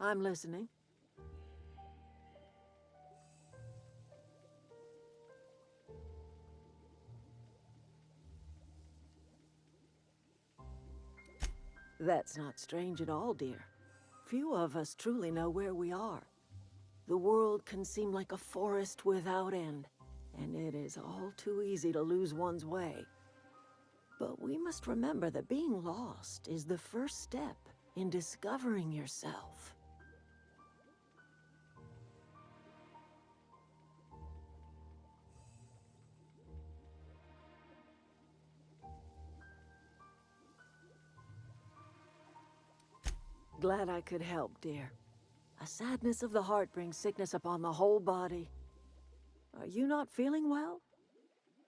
I'm listening. That's not strange at all, dear. Few of us truly know where we are. The world can seem like a forest without end, and it is all too easy to lose one's way. But we must remember that being lost is the first step in discovering yourself. Glad I could help, dear. A sadness of the heart brings sickness upon the whole body. Are you not feeling well?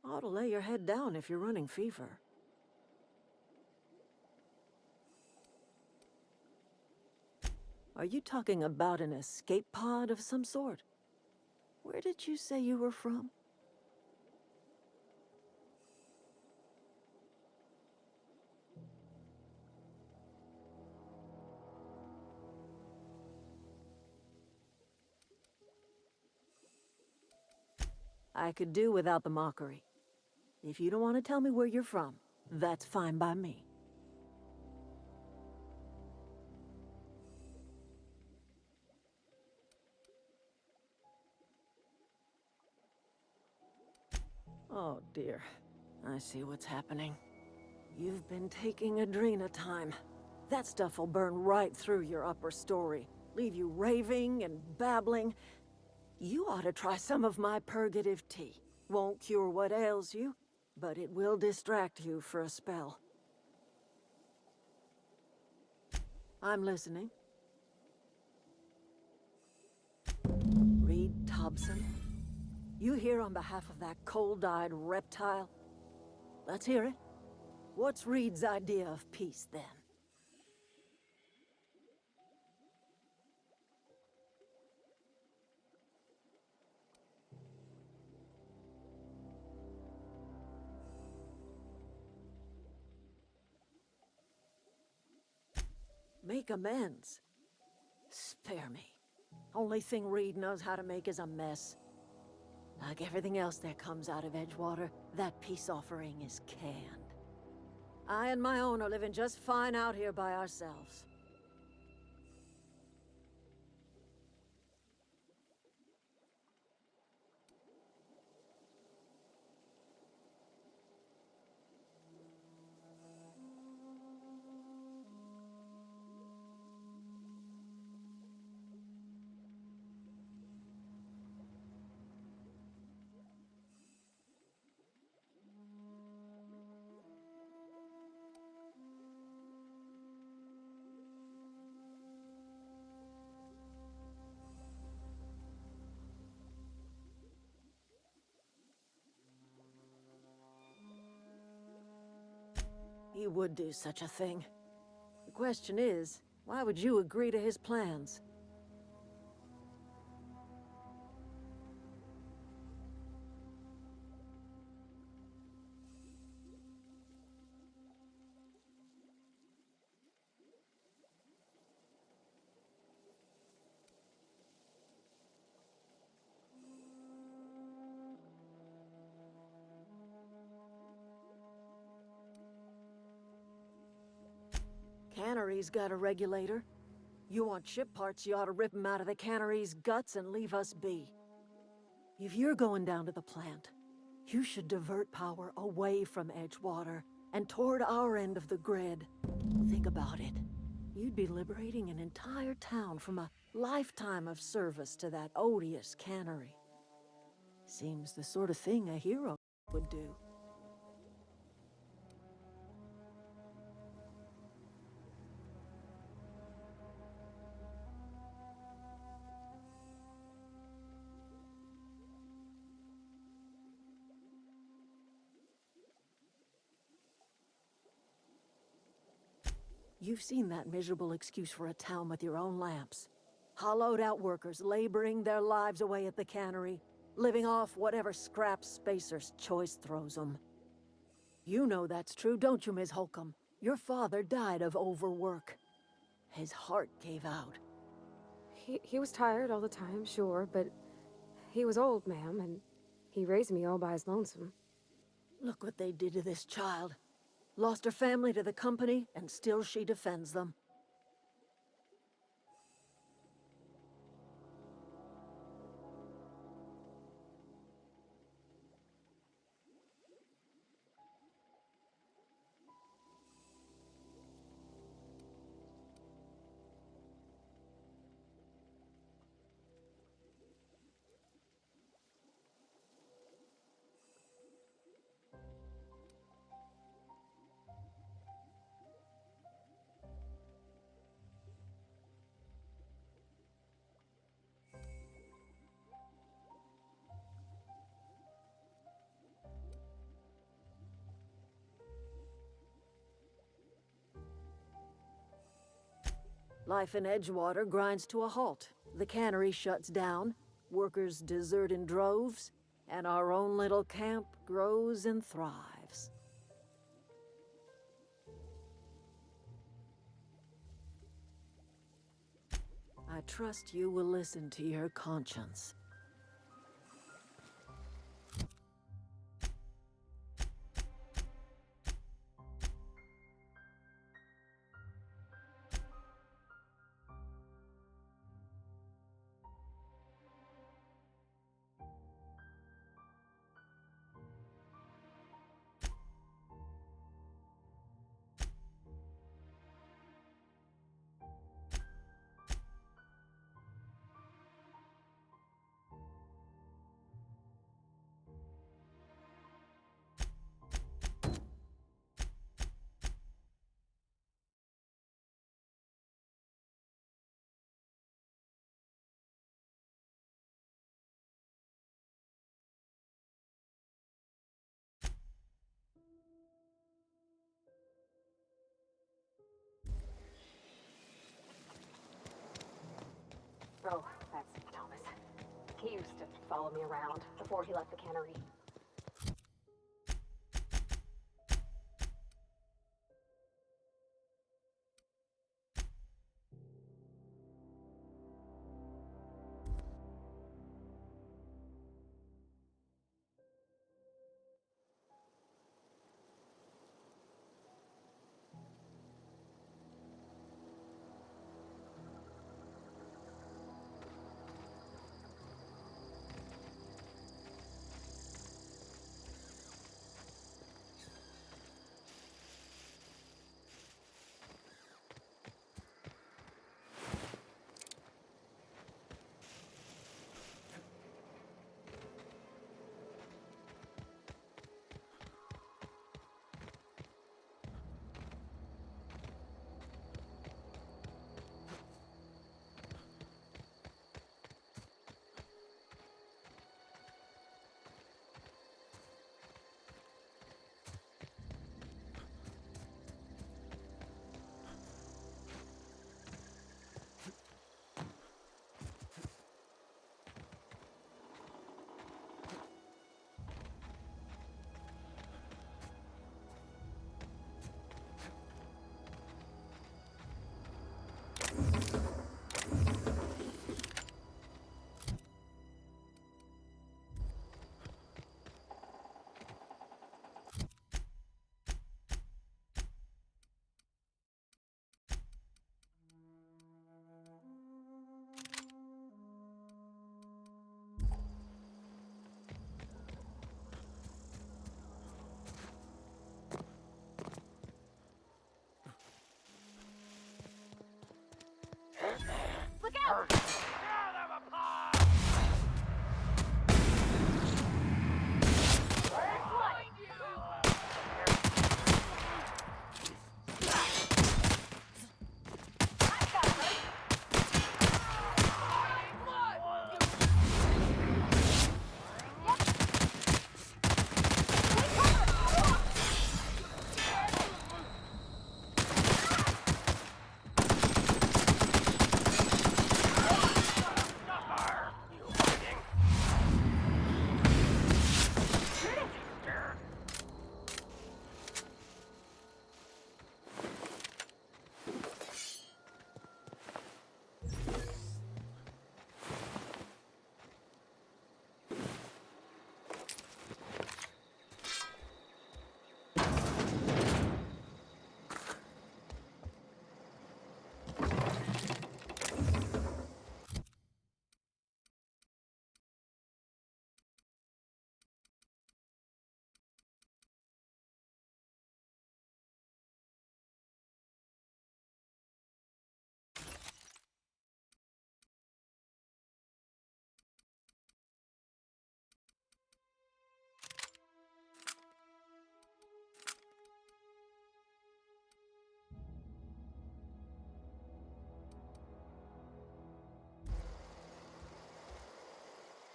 Ought to lay your head down if you're running fever. Are you talking about an escape pod of some sort? Where did you say you were from? I could do without the mockery. If you don't want to tell me where you're from, that's fine by me. Oh dear, I see what's happening. You've been taking Adrena time. That stuff will burn right through your upper story, leave you raving and babbling. You ought to try some of my purgative tea. Won't cure what ails you, but it will distract you for a spell. I'm listening. Reed Thompson? You here on behalf of that cold-eyed reptile? Let's hear it. What's Reed's idea of peace, then? Make amends? Spare me. Only thing Reed knows how to make is a mess. Like everything else that comes out of Edgewater, that peace offering is canned. I and my own are living just fine out here by ourselves. He would do such a thing. The question is, why would you agree to his plans? Cannery's got a regulator. You want ship parts, you ought to rip 'em out of the cannery's guts and leave us be. If you're going down to the plant, you should divert power away from Edgewater and toward our end of the grid. Think about it. You'd be liberating an entire town from a lifetime of service to that odious cannery. Seems the sort of thing a hero would do. You've seen that miserable excuse for a town with your own lamps. Hollowed out workers laboring their lives away at the cannery, living off whatever scrap Spacer's choice throws them. You know that's true, don't you, Ms. Holcomb? Your father died of overwork. His heart gave out. He was tired all the time, sure, but he was old, ma'am, and he raised me all by his lonesome. Look what they did to this child. Lost her family to the company, and still she defends them. Life in Edgewater grinds to a halt. The cannery shuts down, workers desert in droves, and our own little camp grows and thrives. I trust you will listen to your conscience. Oh, that's Thomas. He used to follow me around before he left the cannery.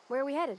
Where are we headed?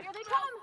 Here they come!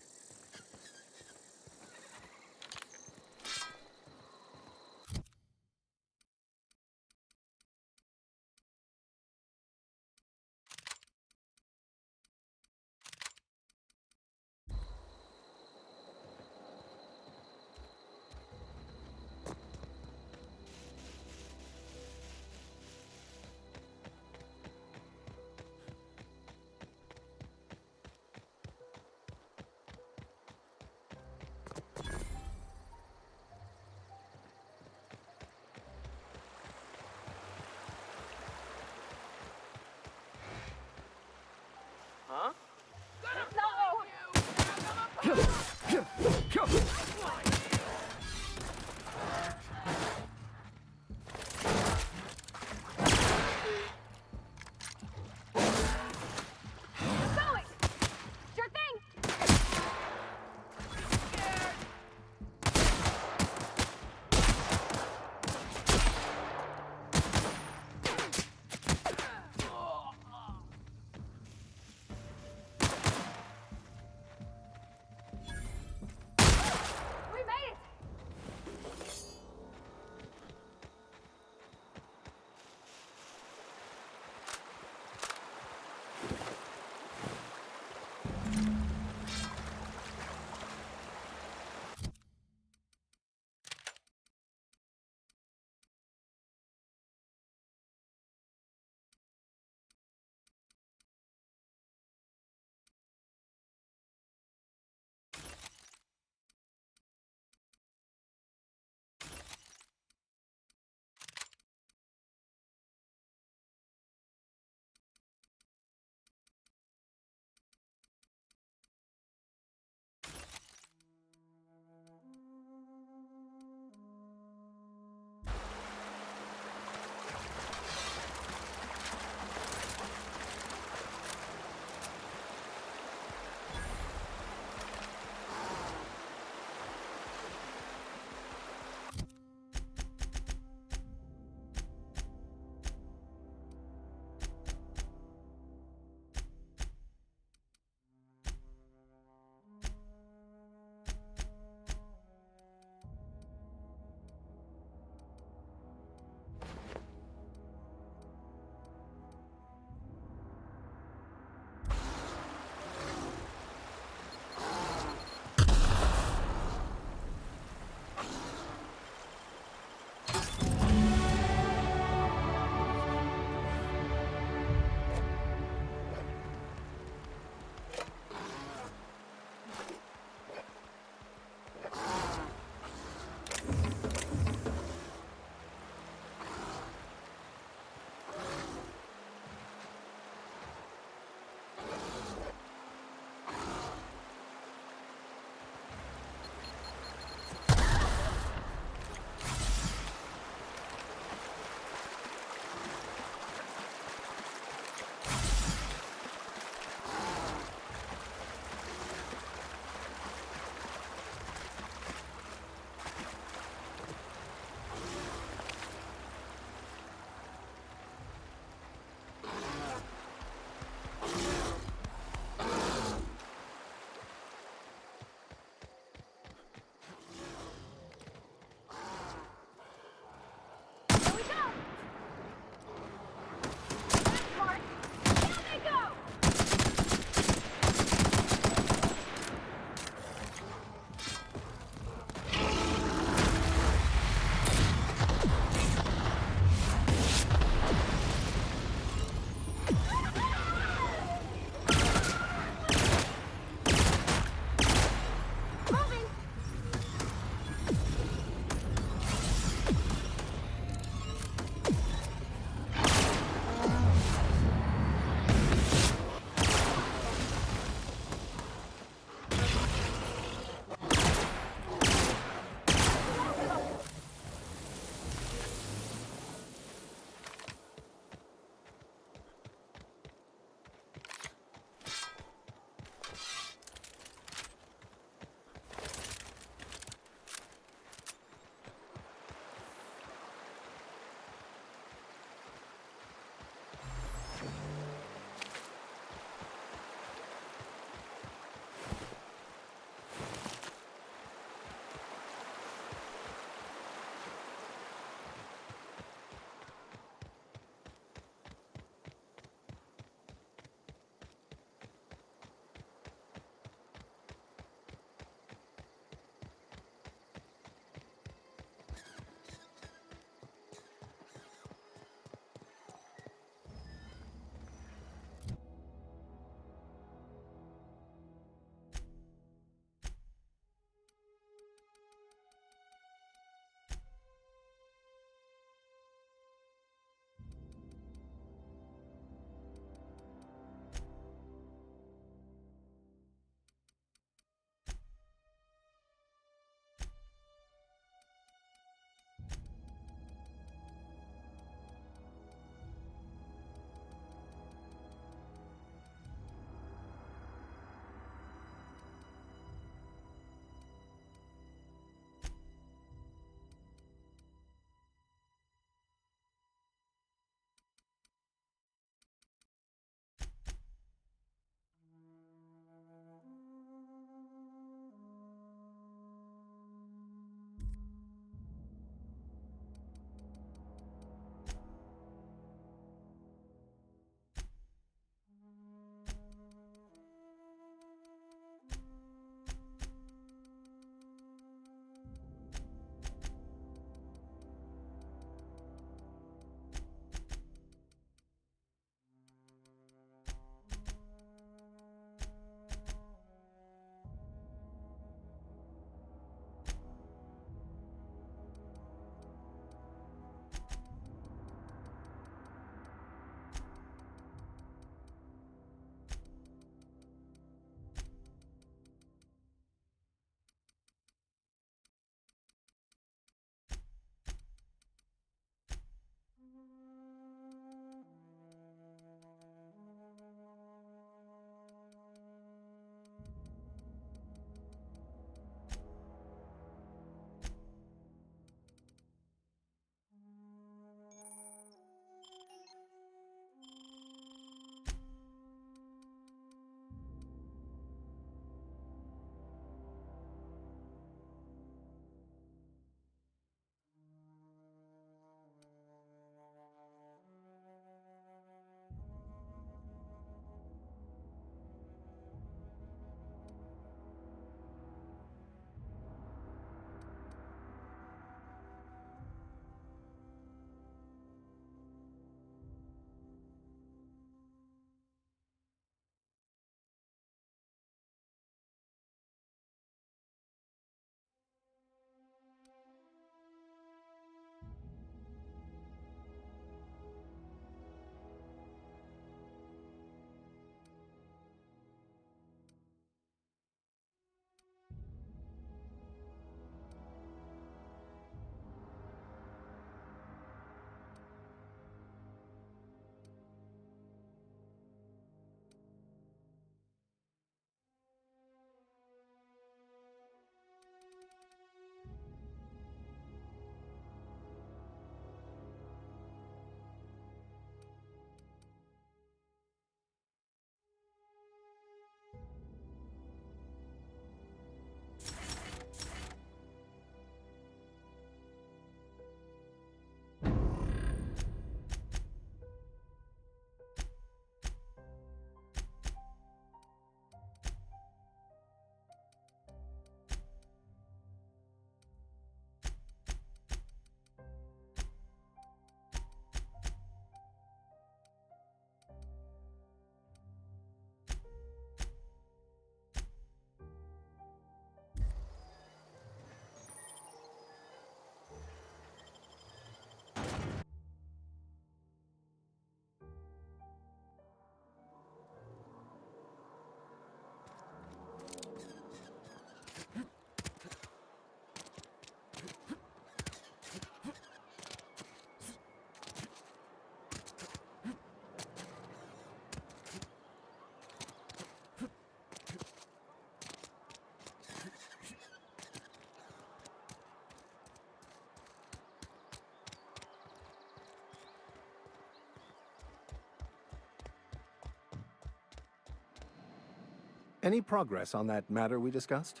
Any progress on that matter we discussed?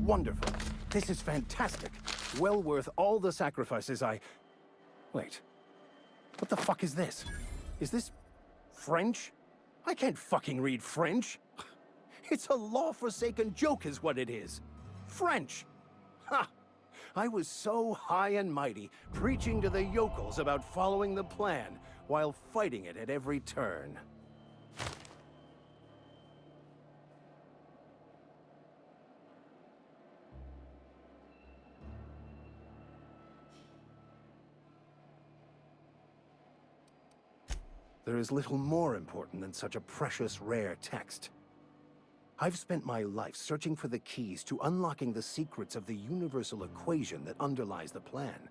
Wonderful. This is fantastic. Well worth all the sacrifices I... Wait. What the fuck is this? Is this... French? I can't fucking read French. It's a law-forsaken joke is what it is. French! Ha! I was so high and mighty, preaching to the yokels about following the plan, while fighting it at every turn. There is little more important than such a precious, rare text. I've spent my life searching for the keys to unlocking the secrets of the universal equation that underlies the plan.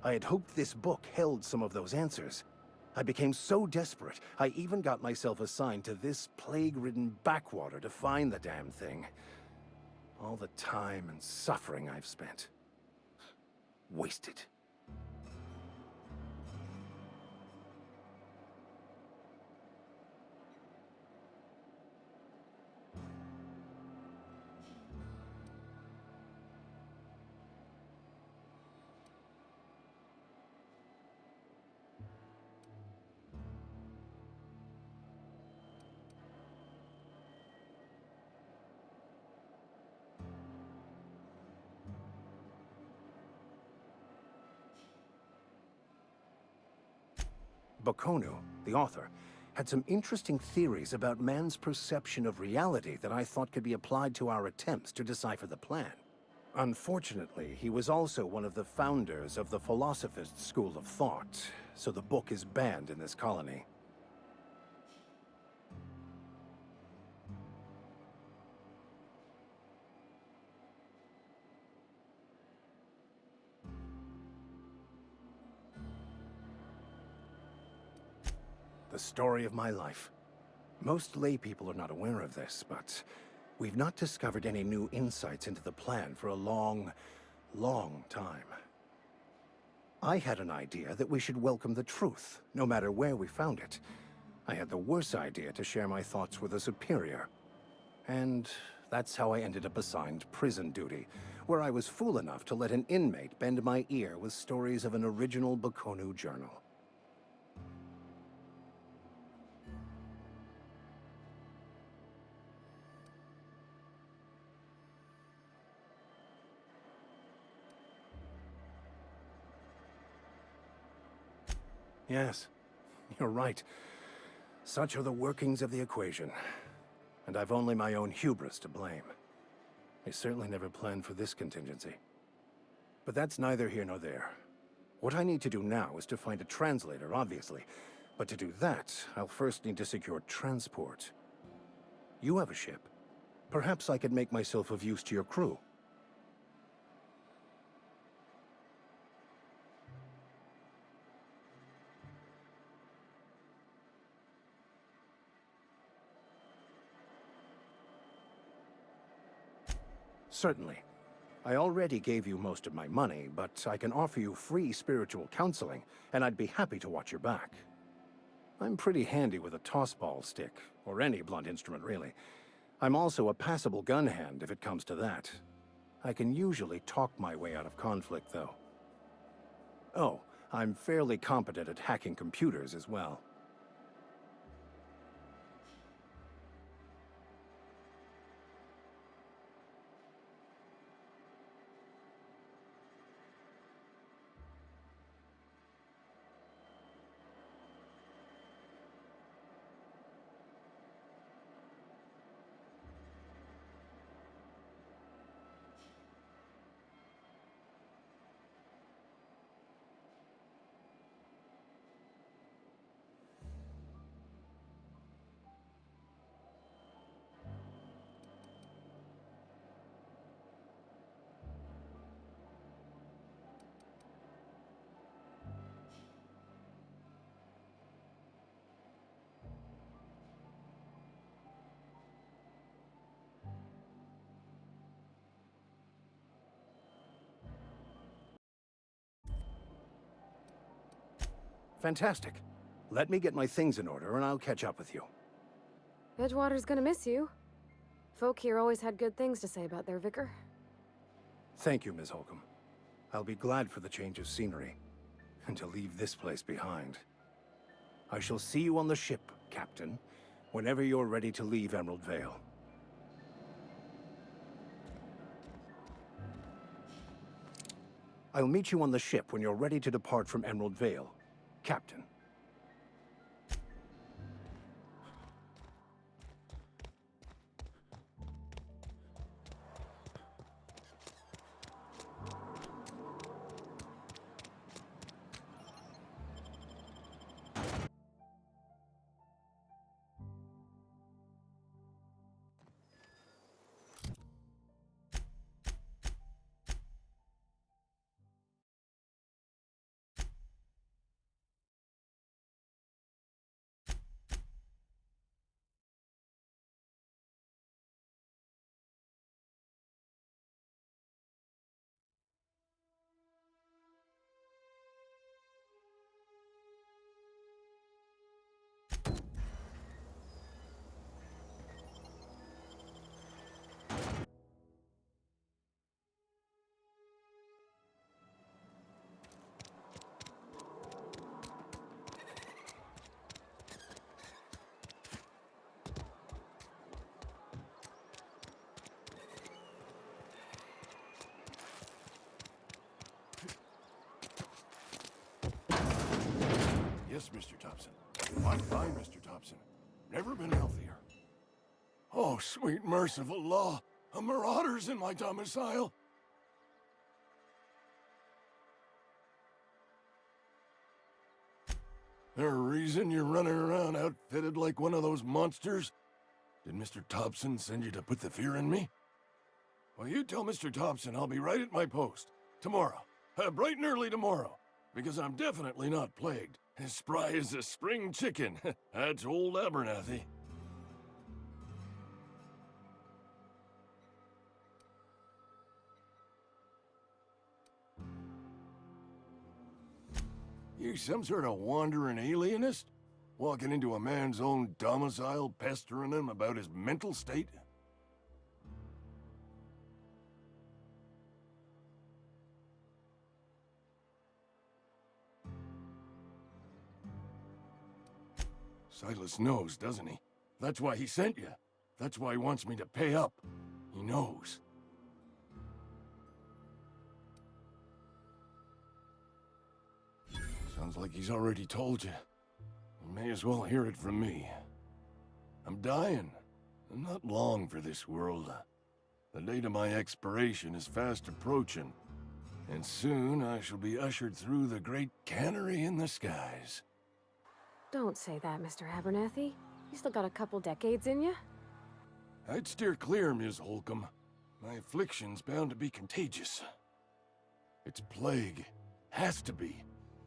I had hoped this book held some of those answers. I became so desperate, I even got myself assigned to this plague-ridden backwater to find the damn thing. All the time and suffering I've spent. Wasted. Bakonu, the author, had some interesting theories about man's perception of reality that I thought could be applied to our attempts to decipher the plan. Unfortunately, he was also one of the founders of the Philosophist school of thought, so the book is banned in this colony. The story of my life. Most lay people are not aware of this, but we've not discovered any new insights into the plan for a long, long time. I had an idea that we should welcome the truth, no matter where we found it. I had the worse idea to share my thoughts with a superior. And that's how I ended up assigned prison duty, where I was fool enough to let an inmate bend my ear with stories of an original Bakonu journal. Yes, you're right. Such are the workings of the equation. And I've only my own hubris to blame. I certainly never planned for this contingency. But that's neither here nor there. What I need to do now is to find a translator, obviously. But to do that, I'll first need to secure transport. You have a ship. Perhaps I could make myself of use to your crew. Certainly. I already gave you most of my money, but I can offer you free spiritual counseling, and I'd be happy to watch your back. I'm pretty handy with a tossball stick, or any blunt instrument really. I'm also a passable gun hand if it comes to that. I can usually talk my way out of conflict, though. Oh, I'm fairly competent at hacking computers as well. Fantastic. Let me get my things in order and I'll catch up with you. Edgewater's gonna miss you. Folk here always had good things to say about their vicar. Thank you, Ms. Holcomb. I'll be glad for the change of scenery, and to leave this place behind. I shall see you on the ship, Captain, whenever you're ready to leave Emerald Vale. I'll meet you on the ship when you're ready to depart from Emerald Vale, Captain. Yes, Mr. Thompson. I'm fine, Mr. Thompson. Never been healthier. Oh, sweet merciful law! A marauder's in my domicile! There a reason you're running around outfitted like one of those monsters? Did Mr. Thompson send you to put the fear in me? Well, you tell Mr. Thompson I'll be right at my post. Tomorrow. Bright and early tomorrow. Because I'm definitely not plagued. As spry as a spring chicken. That's old Abernathy. You some sort of wandering alienist? Walking into a man's own domicile, pestering him about his mental state? Silas knows, doesn't he? That's why he sent you. That's why he wants me to pay up. He knows. Sounds like he's already told you. You may as well hear it from me. I'm dying. I'm not long for this world. The date of my expiration is fast approaching. And soon I shall be ushered through the great cannery in the skies. Don't say that, Mr. Abernathy. You still got a couple decades in you. I'd steer clear, Ms. Holcomb. My affliction's bound to be contagious. It's plague. Has to be.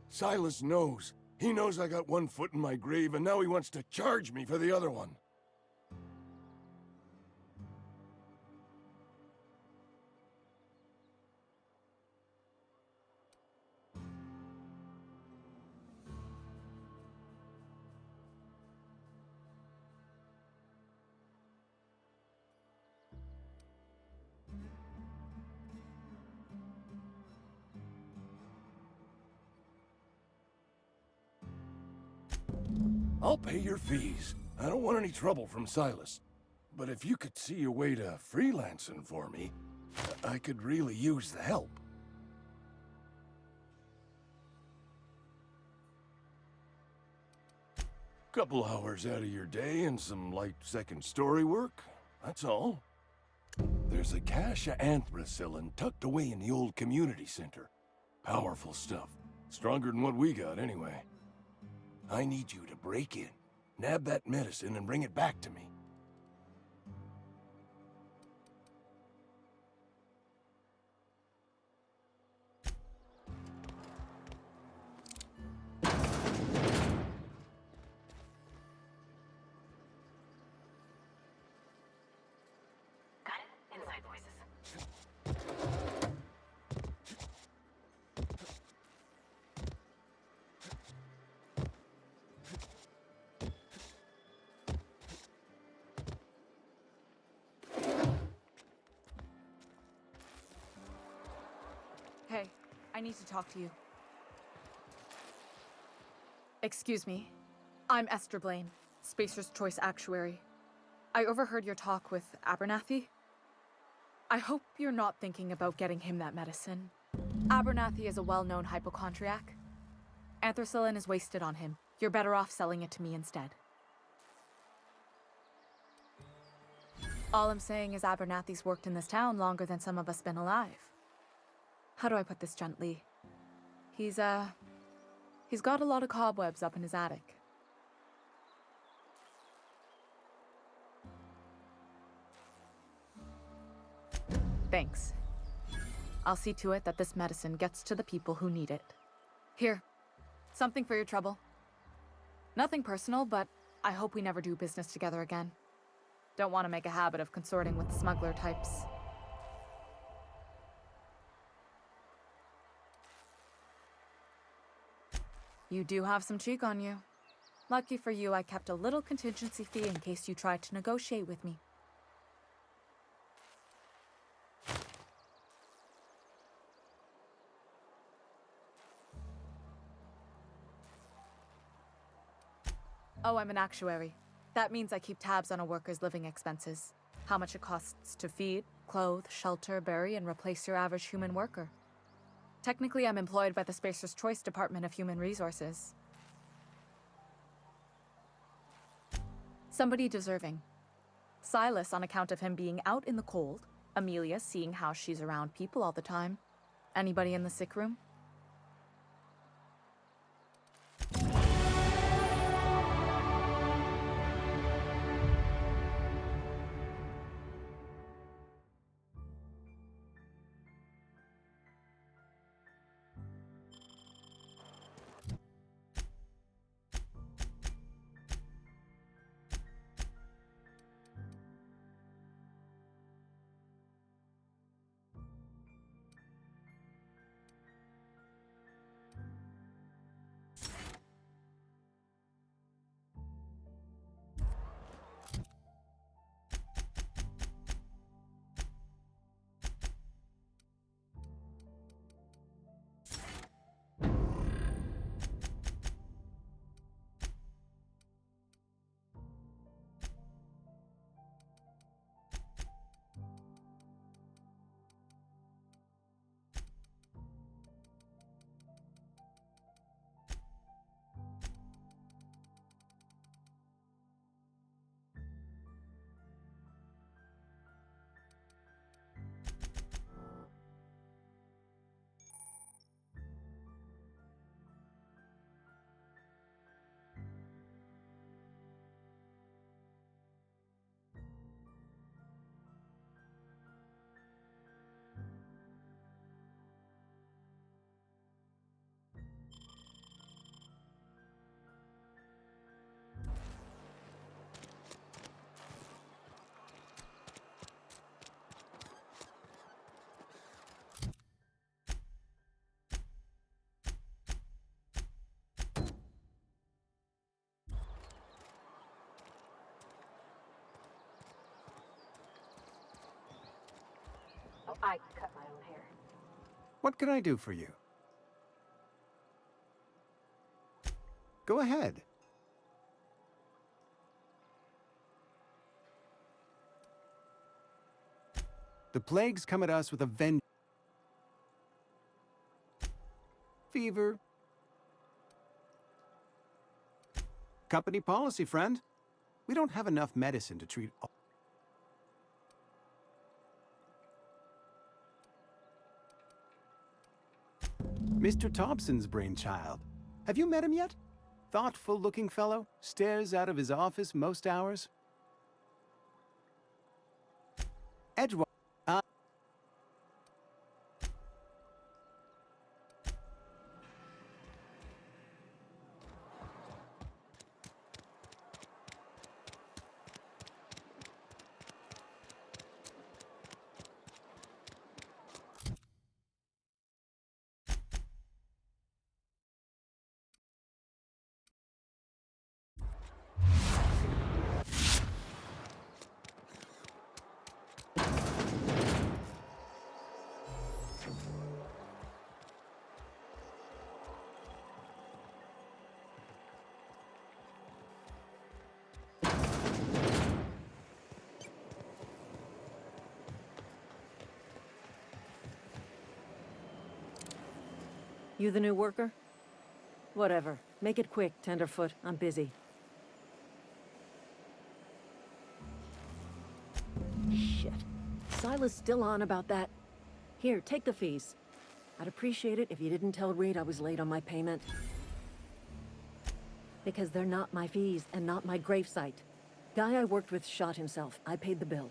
Silas knows. He knows I got one foot in my grave, and now he wants to charge me for the other one. I'll pay your fees. I don't want any trouble from Silas. But if you could see a way to freelancing for me, I could really use the help. Couple hours out of your day and some light second story work, that's all. There's a cache of anthracillin tucked away in the old community center. Powerful stuff. Stronger than what we got, anyway. I need you to break in, nab that medicine, and bring it back to me. Got it. Inside voices. need to talk to you. Excuse me. I'm Esther Blaine, Spacer's Choice Actuary. I overheard your talk with Abernathy. I hope you're not thinking about getting him that medicine. Abernathy is a well-known hypochondriac. Anthracillin is wasted on him. You're better off selling it to me instead. All I'm saying is Abernathy's worked in this town longer than some of us been alive. How do I put this gently? He's got a lot of cobwebs up in his attic. Thanks. I'll see to it that this medicine gets to the people who need it. Here, something for your trouble. Nothing personal, but I hope we never do business together again. Don't want to make a habit of consorting with smuggler types. You do have some cheek on you. Lucky for you, I kept a little contingency fee in case you tried to negotiate with me. Oh, I'm an actuary. That means I keep tabs on a worker's living expenses. How much it costs to feed, clothe, shelter, bury, and replace your average human worker. Technically, I'm employed by the Spacer's Choice Department of Human Resources. Somebody deserving. Silas on account of him being out in the cold. Amelia seeing how she's around people all the time. Anybody in the sick room? Oh, I cut my own hair. What can I do for you? Go ahead. The plague's come at us with a vengeance. Fever. Company policy, friend. We don't have enough medicine to treat all. Mr. Thompson's brainchild. Have you met him yet? Thoughtful-looking fellow, stares out of his office most hours. Edgewater. You the new worker? Whatever. Make it quick, Tenderfoot. I'm busy. Shit. Silas still on about that. Here, take the fees. I'd appreciate it if you didn't tell Reed I was late on my payment. Because they're not my fees and not my gravesite. Guy I worked with shot himself. I paid the bill.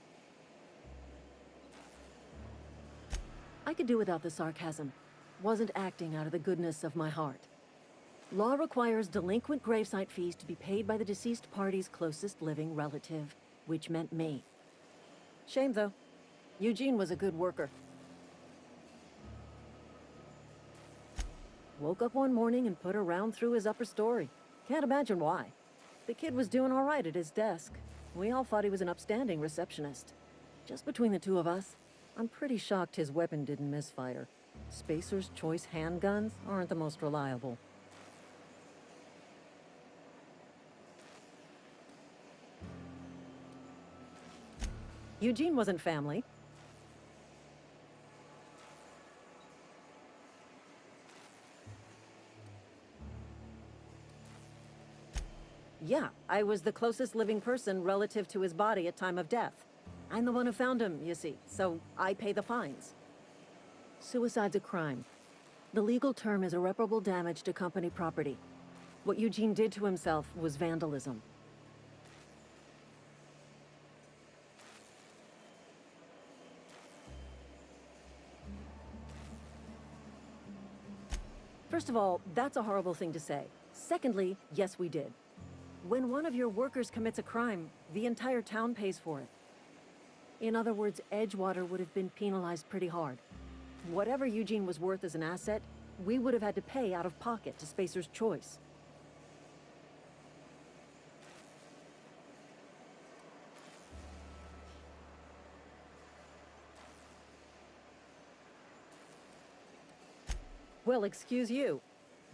I could do without the sarcasm. Wasn't acting out of the goodness of my heart. Law requires delinquent gravesite fees to be paid by the deceased party's closest living relative, which meant me. Shame, though. Eugene was a good worker. Woke up one morning and put a round through his upper story. Can't imagine why. The kid was doing all right at his desk. We all thought he was an upstanding receptionist. Just between the two of us, I'm pretty shocked his weapon didn't misfire. Spacer's Choice handguns aren't the most reliable. Eugene wasn't family. Yeah, I was the closest living person relative to his body at time of death. I'm the one who found him, you see, so I pay the fines. Suicide's a crime. The legal term is irreparable damage to company property. What Eugene did to himself was vandalism. First of all, that's a horrible thing to say. Secondly, yes, we did. When one of your workers commits a crime, the entire town pays for it. In other words, Edgewater would have been penalized pretty hard. Whatever Eugene was worth as an asset, we would have had to pay out of pocket to Spacer's Choice. Well, excuse you.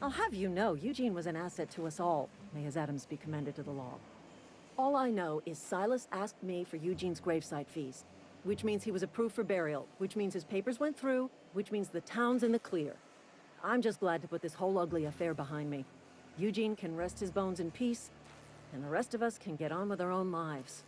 I'll have you know, Eugene was an asset to us all. May his atoms be commended to the law. All I know is Silas asked me for Eugene's gravesite fees, which means he was approved for burial, which means his papers went through, which means the town's in the clear. I'm just glad to put this whole ugly affair behind me. Eugene can rest his bones in peace, and the rest of us can get on with our own lives.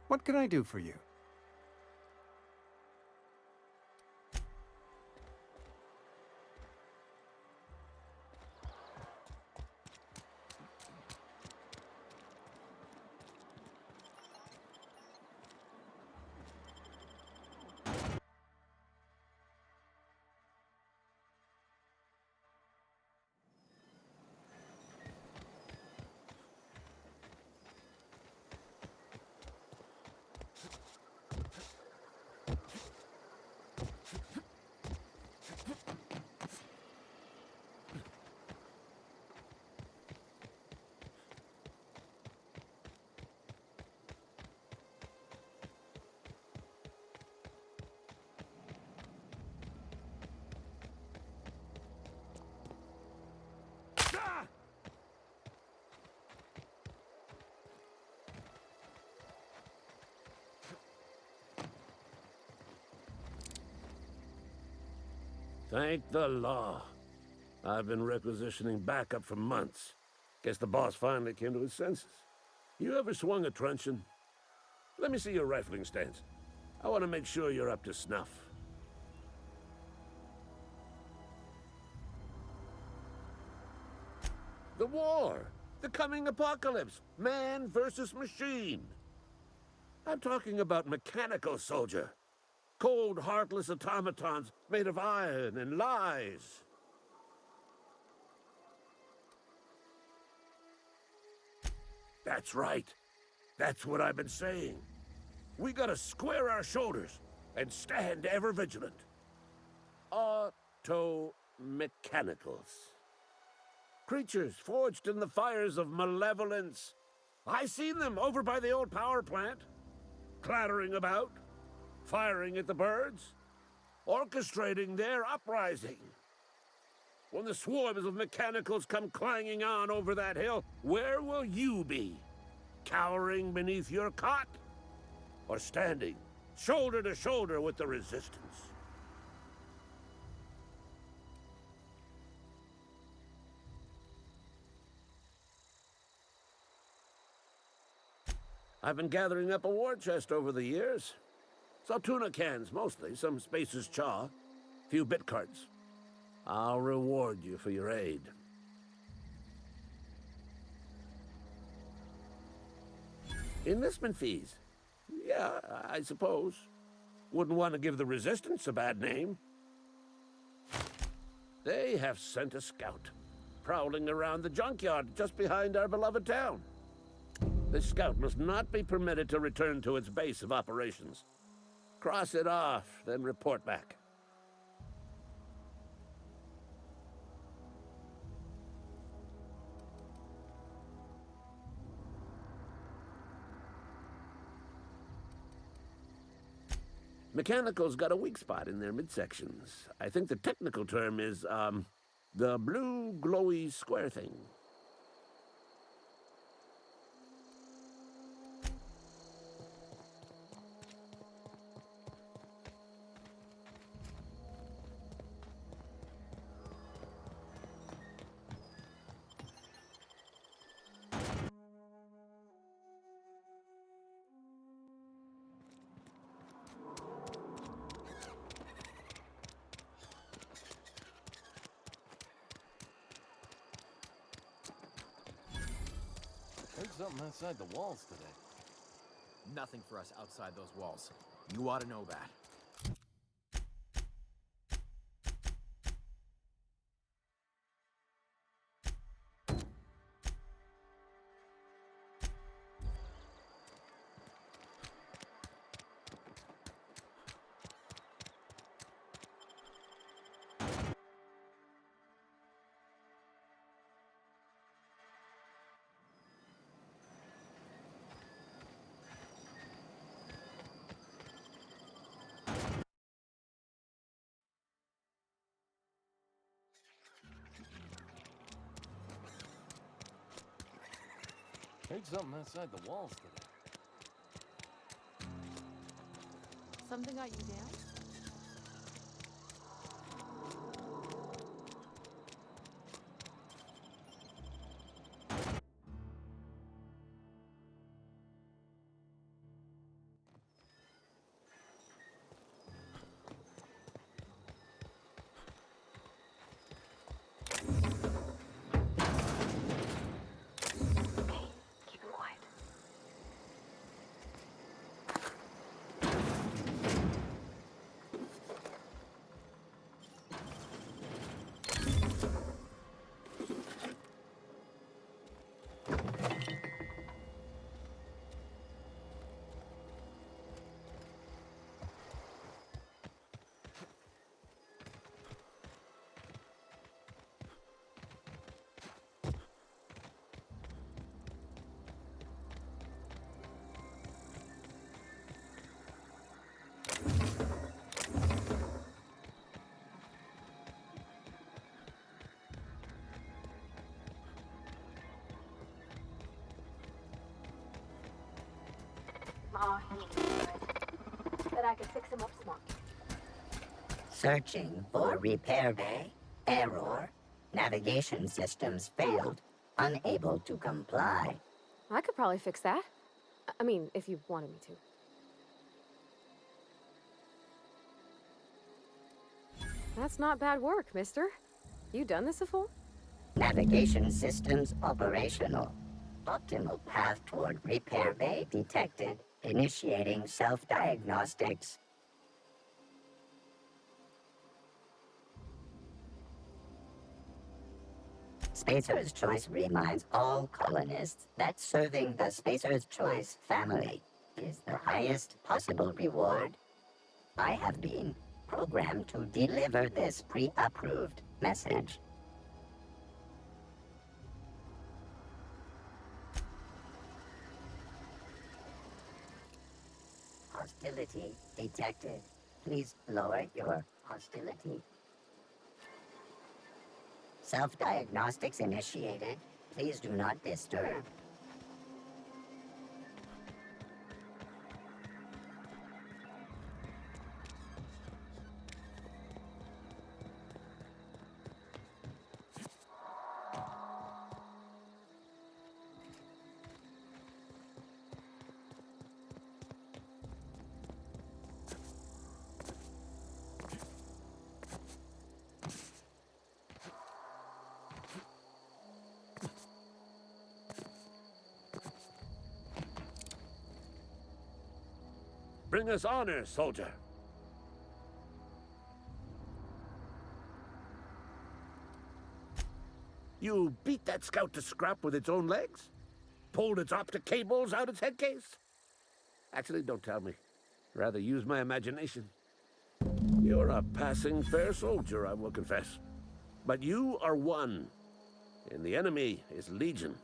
What can I do for you? Thank the law. I've been requisitioning backup for months. Guess the boss finally came to his senses. You ever swung a truncheon? Let me see your rifling stance. I want to make sure you're up to snuff. The war! The coming apocalypse! Man versus machine! I'm talking about mechanical soldier. Cold, heartless automatons made of iron and lies. That's right. That's what I've been saying. We gotta square our shoulders and stand ever vigilant. Auto-mechanicals. Creatures forged in the fires of malevolence. I seen them over by the old power plant, clattering about, firing at the birds, orchestrating their uprising. When the swarms of mechanicals come clanging on over that hill, where will you be? Cowering beneath your cot? Or standing, shoulder to shoulder with the resistance? I've been gathering up a war chest over the years. Saltuna cans, mostly, some Spacer's chaw, few bit cards. I'll reward you for your aid. Enlistment fees. Yeah, I suppose. Wouldn't want to give the Resistance a bad name. They have sent a scout, prowling around the junkyard just behind our beloved town. This scout must not be permitted to return to its base of operations. Cross it off, then report back. Mechanicals got a weak spot in their midsections. I think the technical term is, the blue glowy square thing. Heard something outside the walls today. Nothing for us outside those walls. You ought to know that. Heard something outside the walls today. Something got you down? Oh, he ain't good. But I can fix him up smart. Searching for repair bay. Error. Navigation systems failed. unable to comply. I could probably fix that. I mean, if you wanted me to. That's not bad work, mister. You done this before? Navigation systems operational. Optimal path toward repair bay detected. Initiating self-diagnostics. Spacer's Choice reminds all colonists that serving the Spacer's Choice family is the highest possible reward. I have been programmed to deliver this pre-approved message. Hostility detected. Please lower your hostility. Self-diagnostics initiated. Please do not disturb. Bring us honor, soldier. You beat that scout to scrap with its own legs? Pulled its optic cables out its head case? Actually, don't tell me. Rather use my imagination. You're a passing fair soldier, I will confess. But you are one, and the enemy is legion.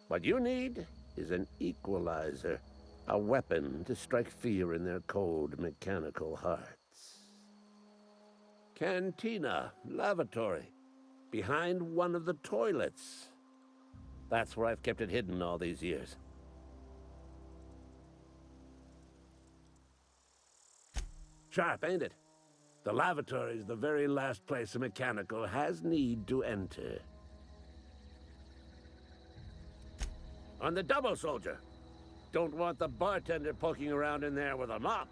What you need is an equalizer. A weapon to strike fear in their cold, mechanical hearts. Cantina, lavatory, behind one of the toilets. That's where I've kept it hidden all these years. Sharp, ain't it? The lavatory is the very last place a mechanical has need to enter. On the double, soldier. Don't want the bartender poking around in there with a mop.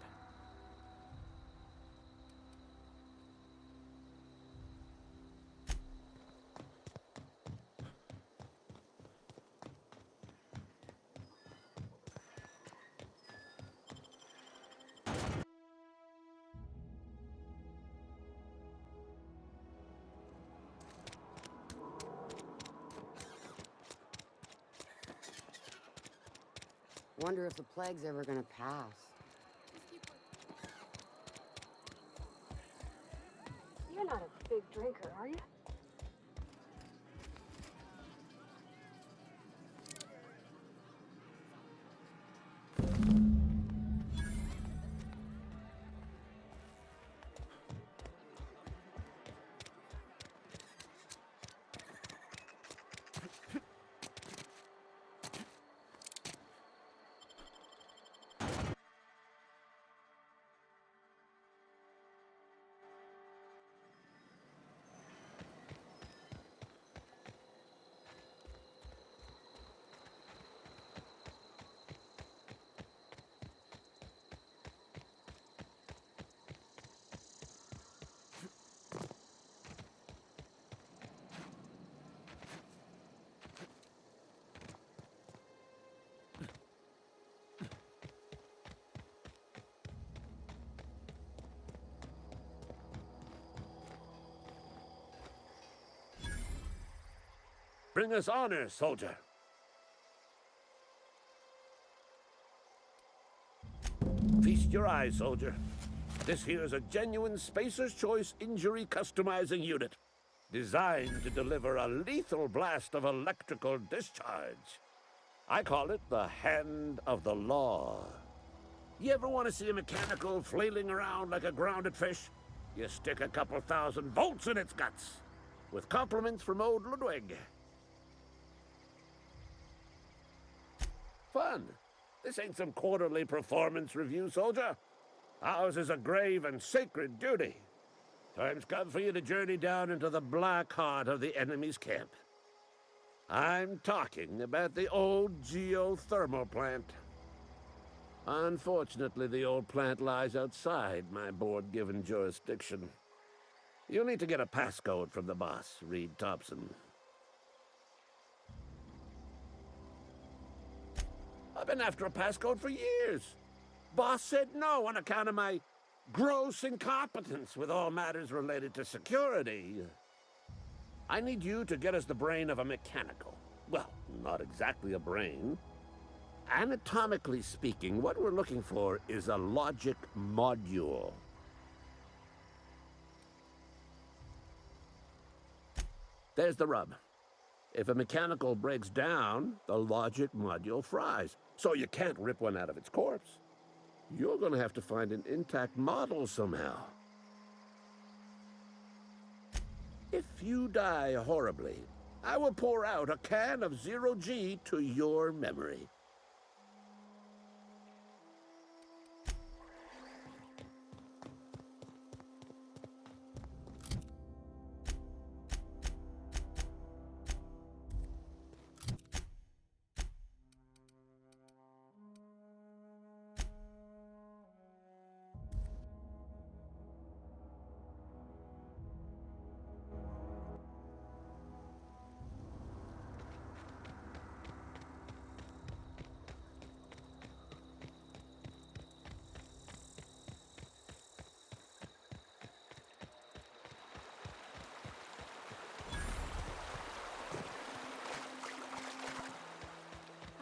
Wonder if the plague's ever gonna pass. You're not a big drinker, are you? Bring us honor, soldier. Feast your eyes, soldier. This here's a genuine Spacer's Choice injury customizing unit, designed to deliver a lethal blast of electrical discharge. I call it the Hand of the Law. You ever want to see a mechanical flailing around like a grounded fish? You stick a couple thousand volts in its guts. With compliments from old Ludwig. Fun. This ain't some quarterly performance review, soldier. Ours is a grave and sacred duty. Time's come for you to journey down into the black heart of the enemy's camp. I'm talking about the old geothermal plant. Unfortunately, the old plant lies outside my board-given jurisdiction. You'll need to get a passcode from the boss, Reed Thompson. I've been after a passcode for years. Boss said no on account of my gross incompetence with all matters related to security. I need you to get us the brain of a mechanical. Well, not exactly a brain. Anatomically speaking, what we're looking for is a logic module. There's the rub. If a mechanical breaks down, the logic module fries. So you can't rip one out of its corpse. You're going to have to find an intact model somehow. If you die horribly, I will pour out a can of 0G to your memory.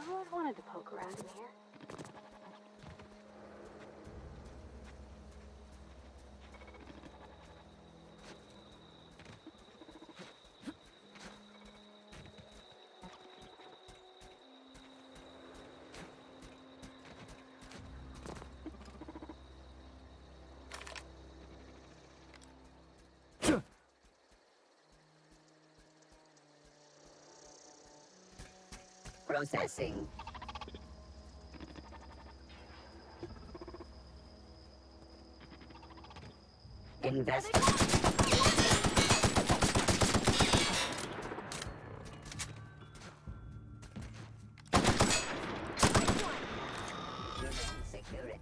I've always wanted to poke around in here. Processing. Invest. Security.